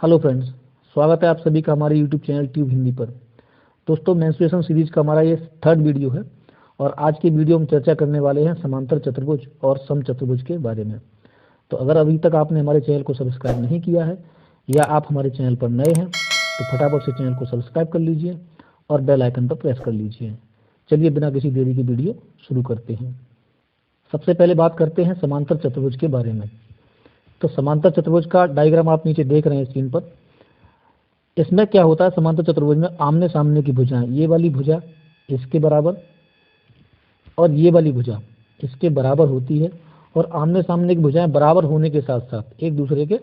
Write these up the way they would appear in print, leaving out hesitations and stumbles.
Hello friends, स्वागत है आप सभी का हमारे यूट्यूब चैनल ट्यूब हिंदी पर। दोस्तों, मेंस्ट्रुएशन सीरीज का हमारा ये थर्ड वीडियो है और आज की वीडियो में चर्चा करने वाले हैं समांतर चतुर्भुज और समचतुर्भुज के बारे में। तो अगर अभी तक आपने हमारे चैनल को सब्सक्राइब नहीं किया है या आप हमारे चैनल पर नए हैं तो फटाफट से चैनल को सब्सक्राइब कर लीजिए और बेल आइकन पर प्रेस कर लीजिए। चलिए बिना किसी देरी की वीडियो शुरू करते हैं। सबसे पहले बात करते हैं समांतर चतुर्भुज के बारे में। तो समांतर चतुर्भुज का डायग्राम आप नीचे देख रहे हैं स्क्रीन पर। इसमें क्या होता है, समांतर चतुर्भुज में आमने सामने की भुजाएं, ये वाली भुजा इसके बराबर और ये वाली भुजा इसके बराबर होती है और आमने सामने की भुजाएं बराबर होने के साथ साथ एक दूसरे के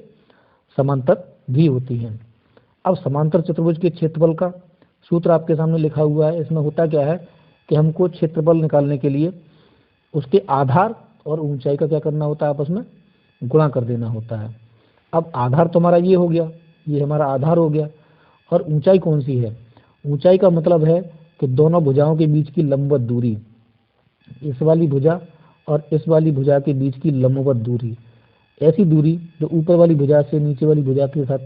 समांतर भी होती हैं। अब समांतर चतुर्भुज के क्षेत्रफल का सूत्र आपके सामने लिखा हुआ है। इसमें होता क्या है कि हमको क्षेत्रफल निकालने के लिए उसके आधार और ऊंचाई का क्या करना होता है, आपस में गुणा कर देना होता है। अब आधार तो हमारा ये हो गया, ये हमारा आधार हो गया। और ऊंचाई कौन सी है? ऊंचाई का मतलब है कि दोनों भुजाओं के बीच की लंबवत दूरी, इस वाली भुजा और इस वाली भुजा के बीच की लंबवत दूरी, ऐसी दूरी जो ऊपर वाली भुजा से नीचे वाली भुजा के साथ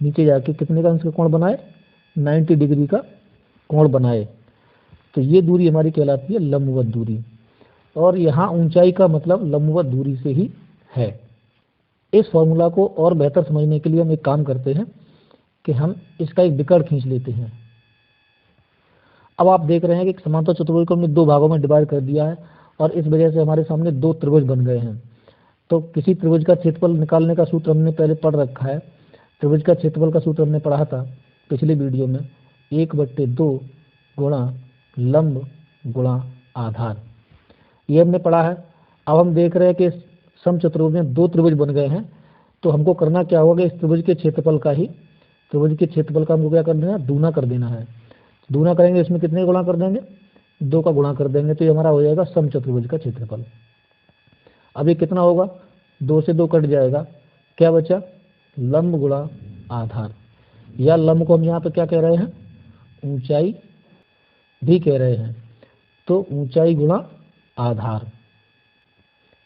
नीचे जाके कितने का अंश का कोण बनाए, 90 डिग्री का कोण बनाए। तो ये दूरी हमारी कहलाती है लंबवत दूरी। और यहाँ ऊंचाई का मतलब लंबवत दूरी से ही है। इस फॉर्मूला को और बेहतर समझने के लिए हम एक काम करते हैं कि हम इसका एक विकर्ण खींच लेते हैं। अब आप देख रहे हैं कि समांतर चतुर्भुज को हमने दो भागों में डिवाइड कर दिया है और इस वजह से हमारे सामने दो त्रिभुज बन गए हैं। तो किसी त्रिभुज का क्षेत्रफल निकालने का सूत्र हमने पहले पढ़ रखा है। त्रिभुज का क्षेत्रफल का सूत्र हमने पढ़ा था पिछले वीडियो में, 1/2 गुणा लंब गुणा आधार, ये हमने पढ़ा है। अब हम देख रहे हैं कि समचतुर्भुज में दो त्रिभुज बन गए हैं, तो हमको करना क्या होगा, इस त्रिभुज के क्षेत्रफल का ही, त्रिभुज के क्षेत्रफल का हमको क्या कर देना है, दूना कर देना है। दूना करेंगे, इसमें कितने गुणा कर देंगे, 2 का गुणा कर देंगे, तो ये हमारा हो जाएगा समचतुर्भुज का क्षेत्रफल। अब ये कितना होगा, 2 से 2 कट जाएगा, क्या बचा, लंब गुणा आधार। या लंब को हम यहाँ पे क्या कह रहे हैं, ऊंचाई भी कह रहे हैं। तो ऊंचाई गुणा आधार,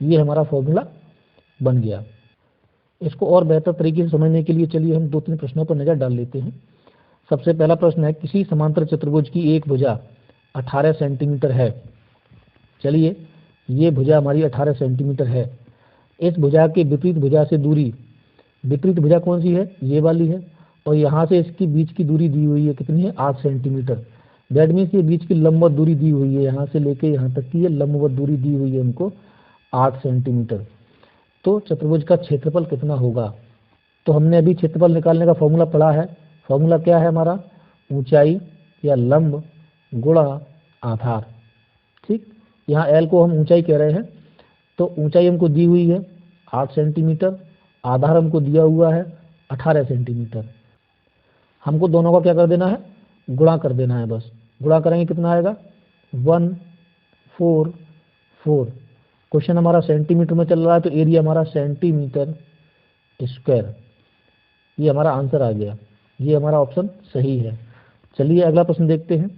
ये हमारा फॉर्मूला बन गया। इसको और बेहतर तरीके से समझने के लिए चलिए हम 2-3 प्रश्नों पर नजर डाल लेते हैं। सबसे पहला प्रश्न है, किसी समांतर चतुर्भुज की एक भुजा 18 सेंटीमीटर है। चलिए, ये भुजा हमारी 18 सेंटीमीटर है। इस भुजा के विपरीत भुजा से दूरी, विपरीत भुजा कौन सी है, ये वाली है, और यहाँ से इसकी बीच की दूरी दी हुई है, कितनी है, 8 सेंटीमीटर। दैट मीन्स ये बीच की लंबवत दूरी दी हुई है, यहाँ से लेके यहाँ तक की ये लंबवत दूरी दी हुई है हमको 8 सेंटीमीटर। तो चतुर्भुज का क्षेत्रफल कितना होगा? तो हमने अभी क्षेत्रफल निकालने का फॉर्मूला पढ़ा है। फॉर्मूला क्या है हमारा, ऊंचाई या लंब गुणा आधार। ठीक, यहाँ एल को हम ऊंचाई कह रहे हैं, तो ऊंचाई हमको दी हुई है 8 सेंटीमीटर, आधार हमको दिया हुआ है 18 सेंटीमीटर। हमको दोनों का क्या कर देना है, गुणा कर देना है। बस गुणा करेंगे, कितना आएगा, 144। क्वेश्चन हमारा सेंटीमीटर में चल रहा है, तो एरिया हमारा सेंटीमीटर स्क्वायर, ये हमारा आंसर आ गया। ये हमारा ऑप्शन सही है। चलिए अगला प्रश्न देखते हैं।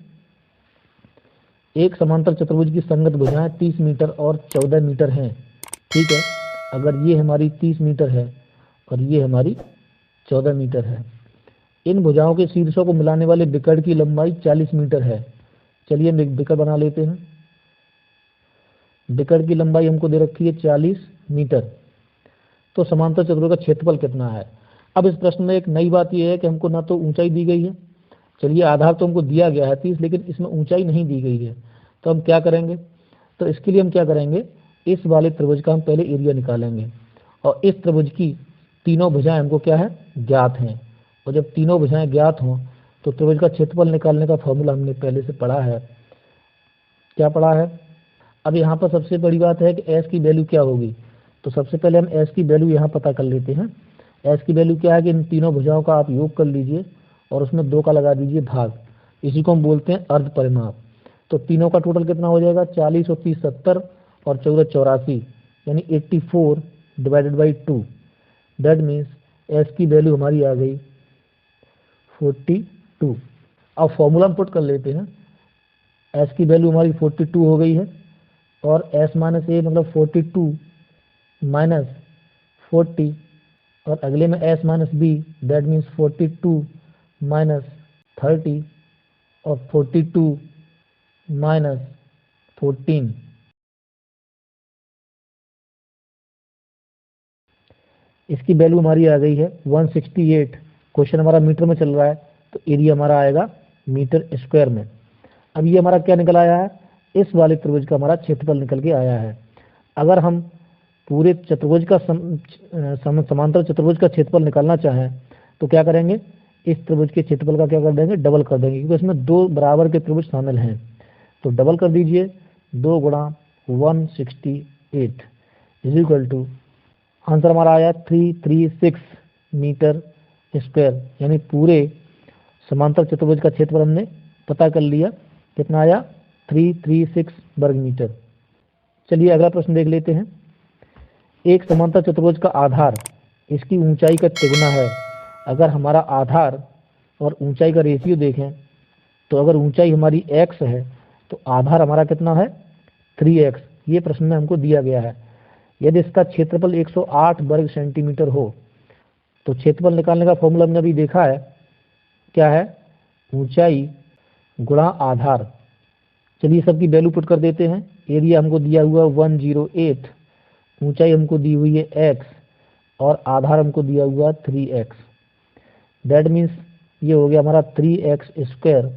एक समांतर चतुर्भुज की संगत भुजाएं 30 मीटर और 14 मीटर हैं। ठीक है, अगर ये हमारी 30 मीटर है और ये हमारी 14 मीटर है, इन भुजाओं के शीर्षों को मिलाने वाले विकर्ण की लंबाई 40 मीटर है। चलिए हम एक विकर्ण बना लेते हैं। विकर्ण की लंबाई हमको दे रखी है 40 मीटर। तो समांतर चतुर्भुज का क्षेत्रफल कितना है? अब इस प्रश्न में एक नई बात यह है कि हमको ना तो ऊंचाई दी गई है, चलिए आधार तो हमको दिया गया है 30, लेकिन इसमें ऊंचाई नहीं दी गई है। तो हम क्या करेंगे, तो इसके लिए हम क्या करेंगे, इस वाले त्रिभुज का हम पहले एरिया निकालेंगे और इस त्रिभुज की तीनों भुजाएं हमको क्या है, ज्ञात हैं। और जब तीनों भुजाएं ज्ञात हों तो त्रिभुज का क्षेत्रफल निकालने का फॉर्मूला हमने पहले से पढ़ा है। क्या पढ़ा है? अब यहाँ पर सबसे बड़ी बात है कि एस की वैल्यू क्या होगी। तो सबसे पहले हम एस की वैल्यू यहाँ पता कर लेते हैं। एस की वैल्यू क्या है कि इन तीनों भुजाओं का आप योग कर लीजिए और उसमें 2 का लगा दीजिए भाग, इसी को हम बोलते हैं अर्ध परिमाप। तो तीनों का टोटल कितना हो जाएगा, 40 और 30 70 और 14 84, यानी 84 divided by 2। That means S की वैल्यू हमारी आ गई 42। अब फॉर्मूला हम पुट कर लेते हैं। एस की वैल्यू हमारी 42 हो गई है और एस माइनस ए मतलब 42 माइनस 40 और अगले में s minus B, that means 42 minus 30 और 42 माइनस 14। इसकी वैल्यू हमारी आ गई है 168। क्वेश्चन हमारा मीटर में चल रहा है तो एरिया हमारा आएगा मीटर स्क्वायर में। अब ये हमारा क्या निकल आया है, इस वाले त्रिभुज का हमारा क्षेत्रफल निकल के आया है। अगर हम पूरे चतुर्भुज का समांतर चतुर्भुज का क्षेत्रफल निकालना चाहें तो क्या करेंगे, इस त्रिभुज के क्षेत्रफल का क्या कर देंगे, डबल कर देंगे, क्योंकि इसमें दो बराबर के त्रिभुज शामिल हैं। तो डबल कर दीजिए, 2 गुणा 168 इज इक्वल टू, आंसर हमारा आया 336 मीटर स्क्वायर। यानी पूरे समांतर चतुर्भुज का क्षेत्रफल हमने पता कर लिया, कितना आया, 336 वर्ग मीटर। चलिए अगला प्रश्न देख लेते हैं। एक समांतर चतुर्भुज का आधार इसकी ऊंचाई का तिगुना है। अगर हमारा आधार और ऊंचाई का रेशियो देखें तो अगर ऊंचाई हमारी x है तो आधार हमारा कितना है, 3x। ये प्रश्न में हमको दिया गया है। यदि इसका क्षेत्रफल 108 वर्ग सेंटीमीटर हो तो क्षेत्रफल निकालने का फॉर्मूला हमने अभी देखा है, क्या है, ऊंचाई गुणा आधार। चलिए सबकी वैल्यू पुट कर देते हैं। एरिया हमको दिया हुआ 108, ऊंचाई हमको दी हुई है x और आधार हमको दिया हुआ 3x। दैट मीन्स ये हो गया हमारा 3x square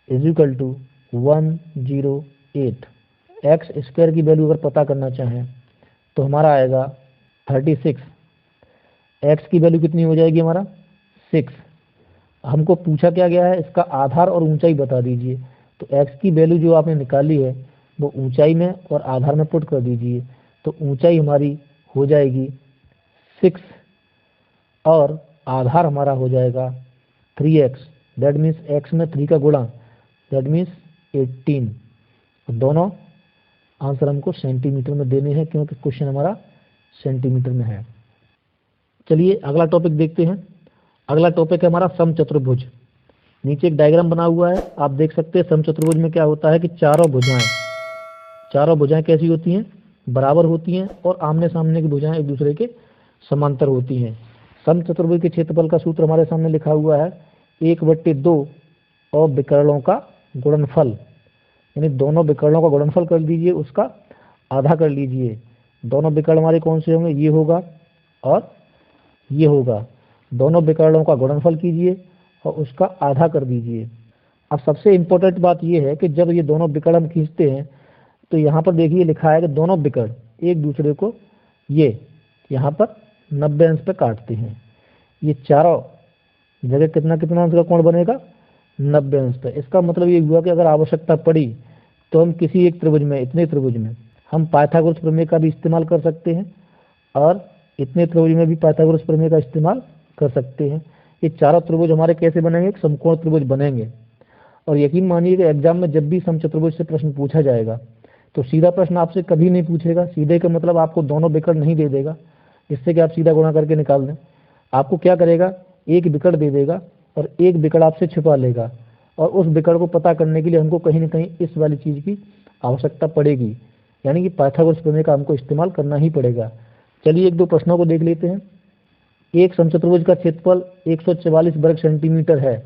is equal to 108। X square की वैल्यू अगर पता करना चाहें तो हमारा आएगा 36। एक्स की वैल्यू कितनी हो जाएगी हमारा, 6। हमको पूछा क्या गया है, इसका आधार और ऊंचाई बता दीजिए। तो एक्स की वैल्यू जो आपने निकाली है वो ऊंचाई में और आधार में पुट कर दीजिए। तो ऊंचाई हमारी हो जाएगी 6 और आधार हमारा हो जाएगा 3x। दैट मीन्स x में 3 का गुणा, दैट मीन्स 18। दोनों आंसर हमको सेंटीमीटर में देने हैं क्योंकि क्वेश्चन हमारा सेंटीमीटर में है। चलिए अगला टॉपिक देखते हैं। अगला टॉपिक है हमारा समचतुर्भुज। नीचे एक डायग्राम बना हुआ है, आप देख सकते हैं। समचतुर्भुज में क्या होता है कि चारों भुजाएं कैसी होती हैं, बराबर होती हैं और आमने सामने की भुजाएं एक दूसरे के समांतर होती हैं। समचतुर्भुज के क्षेत्रफल का सूत्र हमारे सामने लिखा हुआ है 1/2 और विकर्णों का गुणनफल, यानी दोनों विकर्णों का गुणनफल कर दीजिए, उसका आधा कर लीजिए। दोनों विकर्ण हमारे कौन से होंगे, ये होगा और ये होगा। दोनों विकर्णों का गुणनफल कीजिए और उसका आधा कर दीजिए। अब सबसे इम्पोर्टेंट बात यह है कि जब ये दोनों विकर्ण हम खींचते हैं तो यहाँ पर देखिए लिखा है कि दोनों विकर्ण एक दूसरे को ये यहाँ पर 90 अंश पे काटते हैं। ये चारों जगह कितना कितना अंश का कोण बनेगा, 90 अंश पे। इसका मतलब ये हुआ कि अगर आवश्यकता पड़ी तो हम किसी एक त्रिभुज में, इतने त्रिभुज में हम पाइथागोरस प्रमेय का भी इस्तेमाल कर सकते हैं और इतने त्रिभुज में भी पाइथागोरस प्रमेय का इस्तेमाल कर सकते हैं। ये चारों त्रिभुज हमारे कैसे बनेंगे, समकोण त्रिभुज बनेंगे। और यकीन मानिए कि एग्जाम में जब भी समचतुर्भुज से प्रश्न पूछा जाएगा तो सीधा प्रश्न आपसे कभी नहीं पूछेगा। सीधे का मतलब आपको दोनों विकर्ण नहीं दे देगा जिससे कि आप सीधा गुणा करके निकाल दें। आपको क्या करेगा, एक विकर्ण दे देगा और एक विकर्ण आपसे छुपा लेगा, और उस विकर्ण को पता करने के लिए हमको कहीं ना कहीं इस वाली चीज़ की आवश्यकता पड़ेगी, यानी कि पाइथागोरस प्रमेय का हमको इस्तेमाल करना ही पड़ेगा। चलिए एक दो प्रश्नों को देख लेते हैं। एक समचतुर्भुज का क्षेत्रफल 144 वर्ग सेंटीमीटर है।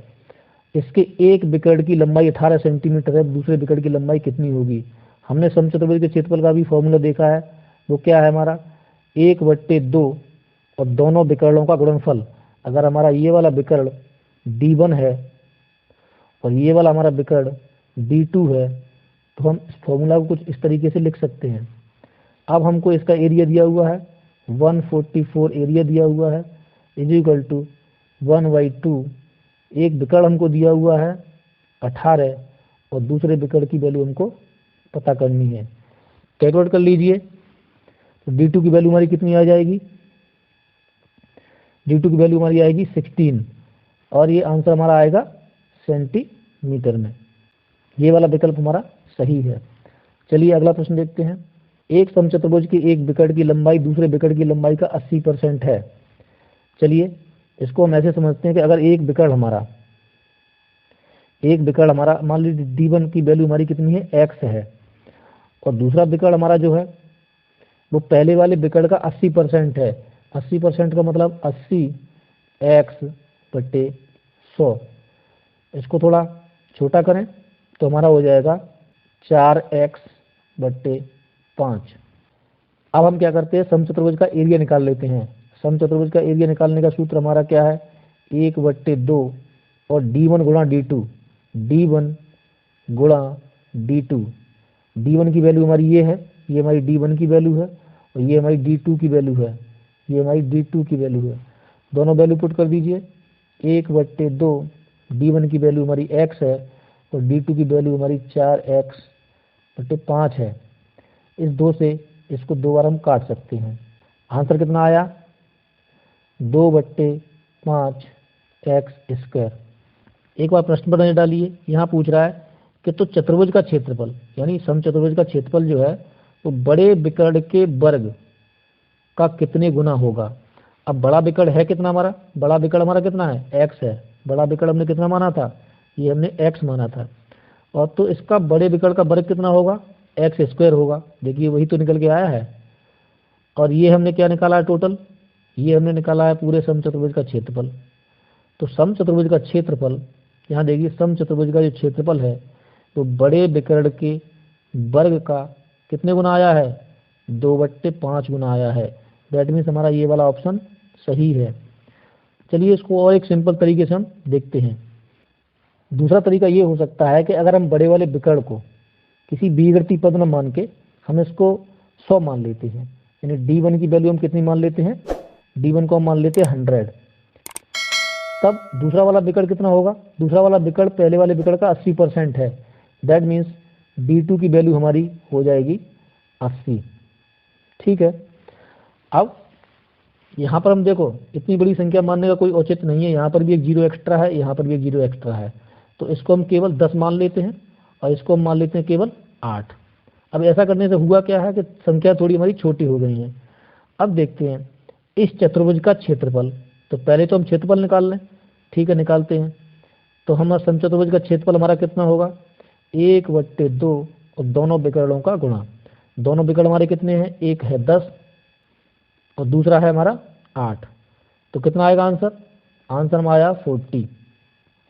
इसके एक विकर्ण की लंबाई 18 सेंटीमीटर है, दूसरे विकर्ण की लंबाई कितनी होगी। हमने समचतुर्भुज के क्षेत्रफल का भी फॉर्मूला देखा है, वो क्या है हमारा 1/2 और दोनों विकर्णों का गुणनफल। अगर हमारा ये वाला विकर्ण D1 है और ये वाला हमारा विकर्ण D2 है तो हम इस फॉर्मूला को कुछ इस तरीके से लिख सकते हैं। अब हमको इसका एरिया दिया हुआ है 144, एरिया दिया हुआ है इज इक्वल टू 1/2। एक विकर्ण हमको दिया हुआ है 18 और दूसरे विकर्ण की वैल्यू हमको पता करनी है। कैलकुलेट कर लीजिए। तो D2 की वैल्यू हमारी कितनी आ जाएगी, D2 की वैल्यू हमारी आएगी 16 और ये आंसर हमारा आएगा सेंटीमीटर में। ये वाला विकल्प हमारा सही है। चलिए अगला प्रश्न देखते हैं। एक समचतुर्भुज के एक विकर्ण की लंबाई दूसरे विकर्ण की लंबाई का 80% है। चलिए इसको हम ऐसे समझते हैं कि अगर एक विकर्ण हमारा मान लीजिए D1 की वैल्यू हमारी कितनी है, x है, और दूसरा विकर्ण हमारा जो है वो पहले वाले विकर्ण का 80% है, 80% का मतलब 80x/100। इसको थोड़ा छोटा करें तो हमारा हो जाएगा 4x/5। अब हम क्या करते हैं, समचतुर्भुज का एरिया निकाल लेते हैं। समचतुर्भुज का एरिया निकालने का सूत्र हमारा क्या है, 1/2 और d1 गुणा d2, d1 गुणा d2। d1 की वैल्यू हमारी ये है, ये हमारी d1 की वैल्यू है, और ये हमारी d2 की वैल्यू है, ये हमारी d2 की वैल्यू है। दोनों वैल्यू पुट कर दीजिए। 1/2 d1 की वैल्यू हमारी x है और d2 की वैल्यू हमारी 4x/5 है। इस 2 से इसको 2 बार हम काट सकते हैं। आंसर कितना आया, 2/5x²। एक बार प्रश्न पर नजर डालिए, यहाँ पूछ रहा है कि तो चतुर्भुज का क्षेत्रफल यानी समचतुर्भुज का क्षेत्रफल जो है वो बड़े विकर्ण के वर्ग का कितने गुना होगा। अब बड़ा विकर्ण है कितना हमारा, बड़ा विकर्ण हमारा कितना है, x है। बड़ा विकर्ण हमने कितना माना था, ये हमने x माना था। और तो इसका बड़े विकर्ण का वर्ग कितना होगा, x² होगा। देखिए वही तो निकल के आया है। और ये हमने क्या निकाला है टोटल, ये हमने निकाला है पूरे समचतुर्भुज का क्षेत्रफल। तो समचतुर्भुज का क्षेत्रफल, यहाँ देखिए समचतुर्भुज का जो क्षेत्रफल है तो बड़े विकर्ण के वर्ग का कितने गुना आया है, 2/5 गुना आया है। दैट मीन्स हमारा ये वाला ऑप्शन सही है। चलिए इसको और एक सिंपल तरीके से हम देखते हैं। दूसरा तरीका ये हो सकता है कि अगर हम बड़े वाले विकर्ण को किसी बीजगणितीय पद न मान के हम इसको 100 मान लेते हैं, यानी d1 की वैल्यू हम कितनी मान लेते हैं, d1 को हम मान लेते हैं 100। तब दूसरा वाला विकर्ण कितना होगा, दूसरा वाला विकर्ण पहले वाले विकर्ण का 80% है। दैट मीन्स d2 की वैल्यू हमारी हो जाएगी 80। ठीक है। अब यहाँ पर हम देखो इतनी बड़ी संख्या मानने का कोई औचित्य नहीं है, यहाँ पर भी एक 0 एक्स्ट्रा है, यहाँ पर भी एक 0 एक्स्ट्रा है। तो इसको हम केवल 10 मान लेते हैं और इसको हम मान लेते हैं केवल 8। अब ऐसा करने से हुआ क्या है कि संख्या थोड़ी हमारी छोटी हो गई है। अब देखते हैं इस चतुर्भुज का क्षेत्रफल। तो पहले तो हम क्षेत्रफल निकाल लें। ठीक है, निकालते हैं। तो हमारा समचतुर्भुज का क्षेत्रफल हमारा कितना होगा, 1/2 और दोनों विकर्णों का गुणा। दोनों विकर्ण हमारे कितने हैं, एक है 10 और दूसरा है हमारा 8। तो कितना आएगा आंसर, आंसर हमारा आया 40।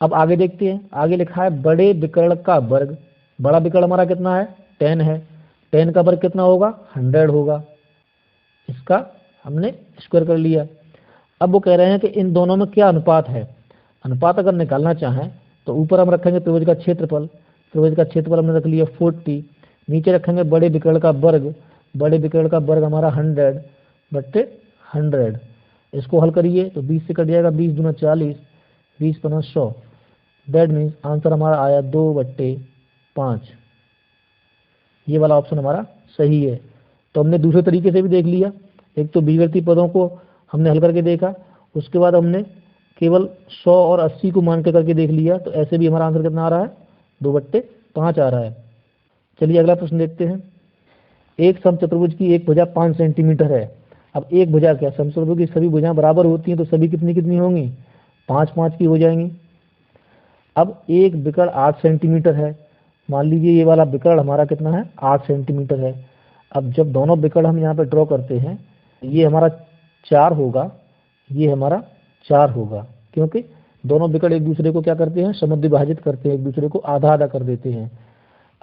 अब आगे देखते हैं, आगे लिखा है बड़े विकर्ण का वर्ग। बड़ा विकर्ण हमारा कितना है, 10 है। 10 का वर्ग कितना होगा, 100 होगा। इसका हमने स्क्वायर कर लिया। अब वो कह रहे हैं कि इन दोनों में क्या अनुपात है। अनुपात अगर निकालना चाहें तो ऊपर हम रखेंगे त्रिभुज का क्षेत्रफल। त्रिभुज का क्षेत्रफल हमने रख लिया 40। नीचे रखेंगे बड़े विकर्ण का वर्ग। बड़े विकर्ण का वर्ग हमारा 100/100। इसको हल करिए तो 20 से कट जाएगा, 20 दूना 40, 20 पना 100। दैट मीन्स आंसर हमारा आया 2/5। ये वाला ऑप्शन हमारा सही है। तो हमने दूसरे तरीके से भी देख लिया। एक तो बीजगणितीय पदों को हमने हल करके देखा, उसके बाद हमने केवल 100 और 80 को मान के करके देख लिया। तो ऐसे भी हमारा आंसर कितना आ रहा है, 2/5 आ रहा है। चलिए अगला प्रश्न देखते हैं। एक समचतुर्भुज की एक भुजा 5 सेंटीमीटर है। अब एक भुजा क्या, समचतुर्भुज की सभी भुजाएं बराबर होती हैं तो सभी कितनी कितनी होंगी, 5-5 की हो जाएंगी। अब एक विकर्ण 8 सेंटीमीटर है। मान लीजिए ये वाला विकर्ण हमारा कितना है, 8 सेंटीमीटर है। अब जब दोनों विकर्ण हम यहाँ पे ड्रॉ करते हैं, ये हमारा 4 होगा, ये हमारा 4 होगा, क्योंकि दोनों विकर्ण एक दूसरे को क्या करते हैं, समद्विभाजित करते हैं, एक दूसरे को आधा आधा कर देते हैं।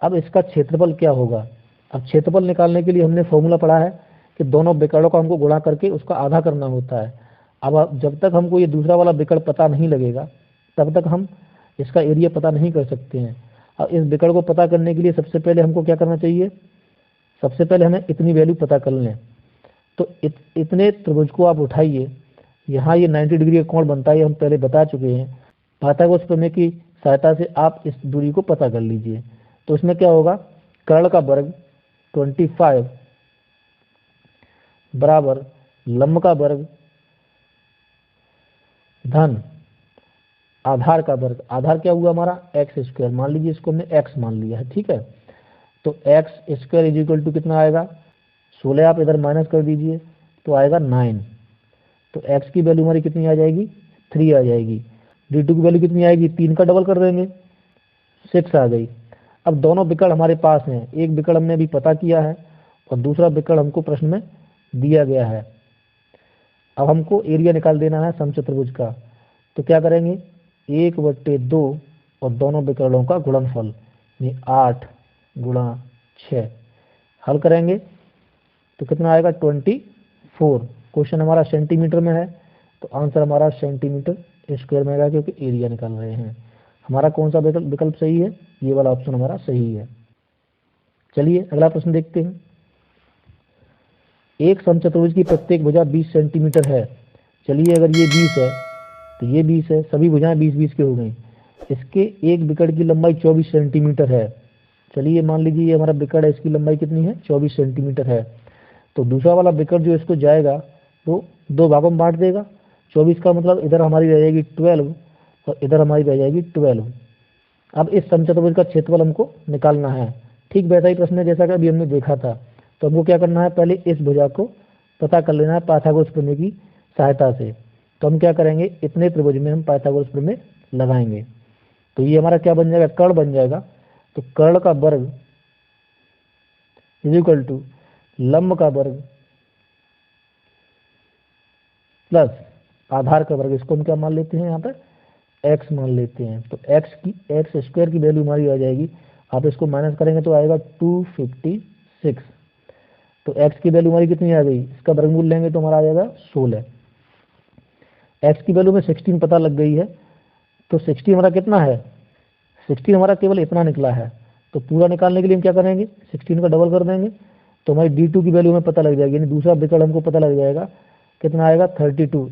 अब इसका क्षेत्रफल क्या होगा। अब क्षेत्रफल निकालने के लिए हमने फॉर्मूला पढ़ा है कि दोनों विकर्णों को हमको गुणा करके उसका आधा करना होता है। अब जब तक हमको ये दूसरा वाला विकर्ण पता नहीं लगेगा तब तक हम इसका एरिया पता नहीं कर सकते हैं। अब इस विकर्ण को पता करने के लिए सबसे पहले हमको क्या करना चाहिए, सबसे पहले हमें इतनी वैल्यू पता कर लें। तो इतने त्रिभुज को आप उठाइए, यहाँ ये 90 डिग्री का कोण बनता है, ये हम पहले बता चुके हैं। पाइथागोरस प्रमेय की सहायता से आप इस दूरी को पता कर लीजिए। तो इसमें क्या होगा, कर्ण का वर्ग 25 बराबर लंब का वर्ग धन आधार का वर्ग। आधार क्या हुआ हमारा, x²। मान लीजिए इसको हमने x मान लिया है, ठीक है। तो x² = कितना आएगा, 16 आप इधर माइनस कर दीजिए तो आएगा 9। तो x की वैल्यू हमारी कितनी आ जाएगी, 3 आ जाएगी। d2 की वैल्यू कितनी आएगी, 3 का डबल कर देंगे, 6 आ गई। अब दोनों विकर्ण हमारे पास हैं, एक विकर्ण हमने अभी पता किया है और दूसरा विकर्ण हमको प्रश्न में दिया गया है। अब हमको एरिया निकाल देना है समचतुर्भुज का। तो क्या करेंगे, 1/2 और दोनों विकर्णों का गुणनफल, यानी 8 गुणा 6 हल करेंगे तो कितना आएगा 24। क्वेश्चन हमारा सेंटीमीटर में है तो आंसर हमारा सेंटीमीटर स्क्वायर में आएगा, क्योंकि एरिया निकाल रहे हैं। हमारा कौन सा विकल्प सही है, ये वाला ऑप्शन हमारा सही है। चलिए अगला प्रश्न देखते हैं। एक समचतुर्भुज की प्रत्येक भुजा 20 सेंटीमीटर है। चलिए अगर ये 20 है तो ये 20 है, सभी भुजाएं 20-20 की हो गई। इसके एक विकर्ण की लंबाई 24 सेंटीमीटर है। चलिए मान लीजिए ये हमारा विकर्ण है, इसकी लंबाई कितनी है, 24 सेंटीमीटर है। तो दूसरा वाला विकर्ण जो इसको जाएगा वो 2 भागों में बांट देगा। 24 का मतलब इधर हमारी रह जाएगी 12 और इधर हमारी रह जाएगी 12। अब इस समचतुर्भुज का क्षेत्रफल हमको निकालना है। ठीक वैसा ही प्रश्न है जैसा कि अभी हमने देखा था। तो हमको क्या करना है, पहले इस भुजा को पता कर लेना है पाइथागोरस प्रमेय की सहायता से। तो हम क्या करेंगे, इतने त्रिभुज में हम पाइथागोरस प्रमेय लगाएंगे। तो ये हमारा क्या बन जाएगा, कर्ण बन जाएगा। तो कर्ण का वर्ग इज इक्वल टू लंब का वर्ग प्लस आधार का वर्ग, इसको हम क्या मान लेते हैं यहाँ पर x मान लेते हैं। तो एक्स स्क्वायर की वैल्यू हमारी आ जाएगी, आप इसको माइनस करेंगे तो आएगा 256। तो x की वैल्यू हमारी कितनी आ गई, इसका वर्गमूल लेंगे तो हमारा आ जाएगा 16। x की वैल्यू में 16 पता लग गई है। तो 16 हमारा कितना है, 16 हमारा केवल इतना निकला है। तो पूरा निकालने के लिए हम क्या करेंगे, 16 का डबल कर देंगे तो हमारी d2 की वैल्यू हमें पता लग जाएगी, यानी दूसरा विकर्ण हमको पता लग जाएगा, कितना आएगा 32।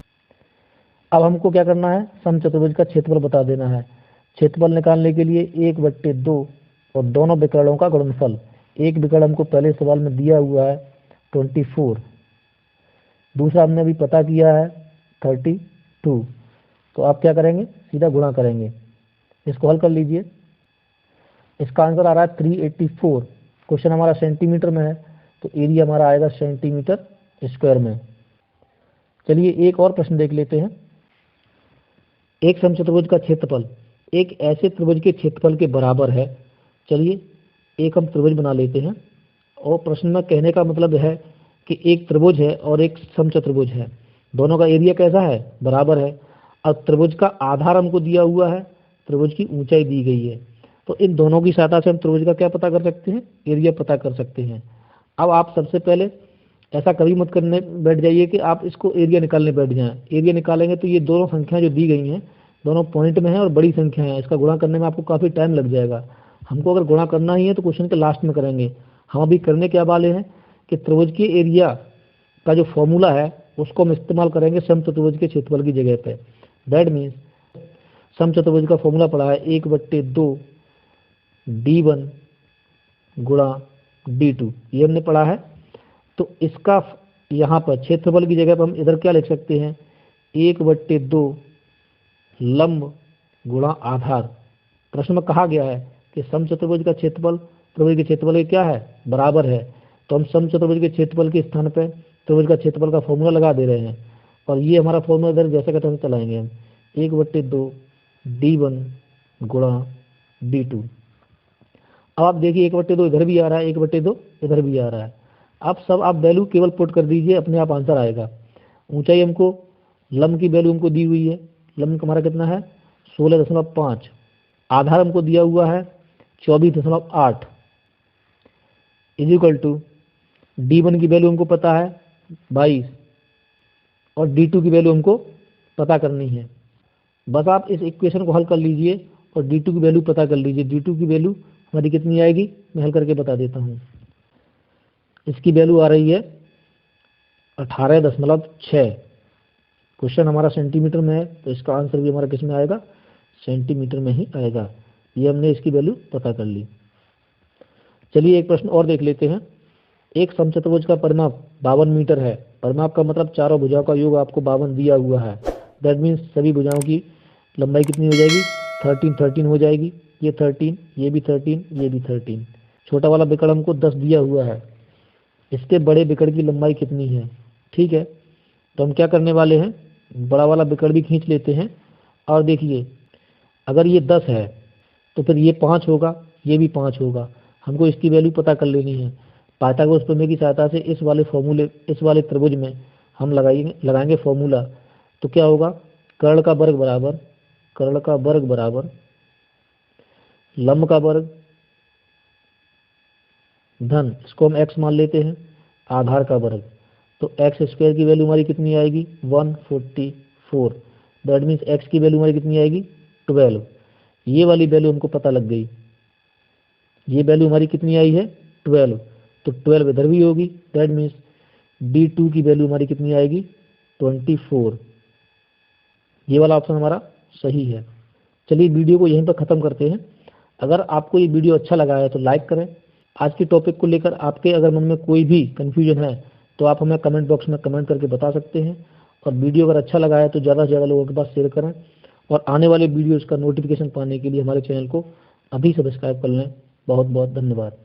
अब हमको क्या करना है, समचतुर्भुज का क्षेत्रफल बता देना है। क्षेत्रफल निकालने के लिए 1/2 और दोनों विकर्णों का गुणनफल। एक विकर्ण हमको पहले सवाल में दिया हुआ है 24, दूसरा हमने अभी पता किया है 32। तो आप क्या करेंगे, सीधा गुणा करेंगे। इसको हल कर लीजिए, इसका आंसर आ रहा है 384। क्वेश्चन हमारा सेंटीमीटर में है तो एरिया हमारा आएगा सेंटीमीटर स्क्वायर में। चलिए एक और प्रश्न देख लेते हैं। एक समचतुर्भुज का क्षेत्रफल एक ऐसे त्रिभुज के क्षेत्रफल के बराबर है। चलिए एक हम त्रिभुज बना लेते हैं, और प्रश्न में कहने का मतलब है कि एक त्रिभुज है और एक समचतुर्भुज है, दोनों का एरिया कैसा है, बराबर है। और त्रिभुज का आधार हमको दिया हुआ है, त्रिभुज की ऊंचाई दी गई है। तो इन दोनों की सहायता से हम त्रिभुज का क्या पता कर सकते हैं, एरिया पता कर सकते हैं। अब आप सबसे पहले ऐसा कभी मत करने बैठ जाइए कि आप इसको एरिया निकालने बैठ जाएं। एरिया निकालेंगे तो ये दोनों संख्याएं जो दी गई हैं दोनों पॉइंट में है और बड़ी संख्या है, इसका गुणा करने में आपको काफ़ी टाइम लग जाएगा। हमको अगर गुणा करना ही है तो क्वेश्चन के लास्ट में करेंगे। हम अभी करने क्या वाले हैं कि त्रिभुज के एरिया का जो फॉर्मूला है उसको हम इस्तेमाल करेंगे समचतुर्भुज के क्षेत्रफल की जगह पे। दैट मीन्स समचतुर्भुज का फॉर्मूला पड़ा है 1/2 d1 गुणा d2, ये हमने पढ़ा है। तो इसका यहाँ पर क्षेत्रफल की जगह पर हम इधर क्या लिख सकते हैं, 1/2 लंब गुणा आधार। प्रश्न में कहा गया है कि समचतुर्भुज का क्षेत्रफल त्रिभुज के क्षेत्रफल के क्या है, बराबर है। तो हम समचतुर्भुज के क्षेत्रफल के स्थान पर त्रिभुज का क्षेत्रफल का फॉर्मूला लगा दे रहे हैं, और ये हमारा फॉर्मूला इधर जैसे का तैसे चलाएंगे हम, 1/2 d1 गुणा d2। अब आप देखिए 1/2 इधर भी आ रहा है, 1/2 इधर भी आ रहा है। आप सब आप वैल्यू केवल पुट कर दीजिए, अपने आप आंसर आएगा। ऊंचाई हमको लंब की वैल्यू हमको दी हुई है, लंब हमारा कितना है 16.5। आधार हमको दिया हुआ है 24.8 इज इक्वल टू d1 की वैल्यू हमको पता है 22 और d2 की वैल्यू हमको पता करनी है। बस आप इस इक्वेशन को हल कर लीजिए और d2 की वैल्यू पता कर लीजिए। d2 की वैल्यू हमारी कितनी आएगी, मैं हल करके बता देता हूँ। इसकी वैल्यू आ रही है 18.6। क्वेश्चन हमारा सेंटीमीटर में है तो इसका आंसर भी हमारा किस में आएगा, सेंटीमीटर में ही आएगा। ये हमने इसकी वैल्यू पता कर ली। चलिए एक प्रश्न और देख लेते हैं। एक समचतुर्भुज का परिमाप 52 मीटर है। परिमाप का मतलब चारों भुजाओं का योग आपको 52 दिया हुआ है। दैट मीन्स सभी भुजाओं की लंबाई कितनी हो जाएगी, 13 हो जाएगी। ये 13, ये भी 13, ये भी 13। छोटा वाला विकर्ण हमको 10 दिया हुआ है। इसके बड़े विकर्ण की लंबाई कितनी है, ठीक है। तो हम क्या करने वाले हैं, बड़ा वाला विकर्ण भी खींच लेते हैं। और देखिए अगर ये 10 है तो फिर ये 5 होगा, ये भी 5 होगा। हमको इसकी वैल्यू पता कर लेनी है। पाइथागोरस प्रमेय की सहायता से इस वाले त्रिभुज में हम लगाएंगे फॉर्मूला। तो क्या होगा, कर्ण का वर्ग बराबर लंब का वर्ग धन, इसको हम x मान लेते हैं, आधार का वर्ग। तो एक्स स्क्वायर की वैल्यू हमारी कितनी आएगी 144। दैट मीन्स x की वैल्यू हमारी कितनी आएगी 12। ये वाली वैल्यू हमको पता लग गई, ये वैल्यू हमारी कितनी आई है 12। तो 12 इधर भी होगी। दैट मीन्स D2 की वैल्यू हमारी कितनी आएगी 24। ये वाला ऑप्शन हमारा सही है। चलिए वीडियो को यहीं पर ख़त्म करते हैं। अगर आपको ये वीडियो अच्छा लगा है तो लाइक करें। आज के टॉपिक को लेकर आपके अगर मन में कोई भी कन्फ्यूजन है तो आप हमें कमेंट बॉक्स में कमेंट करके बता सकते हैं। और वीडियो अगर अच्छा लगा है तो ज़्यादा से ज़्यादा लोगों के पास शेयर करें। और आने वाले वीडियोज़ का नोटिफिकेशन पाने के लिए हमारे चैनल को अभी सब्सक्राइब कर लें। बहुत बहुत धन्यवाद।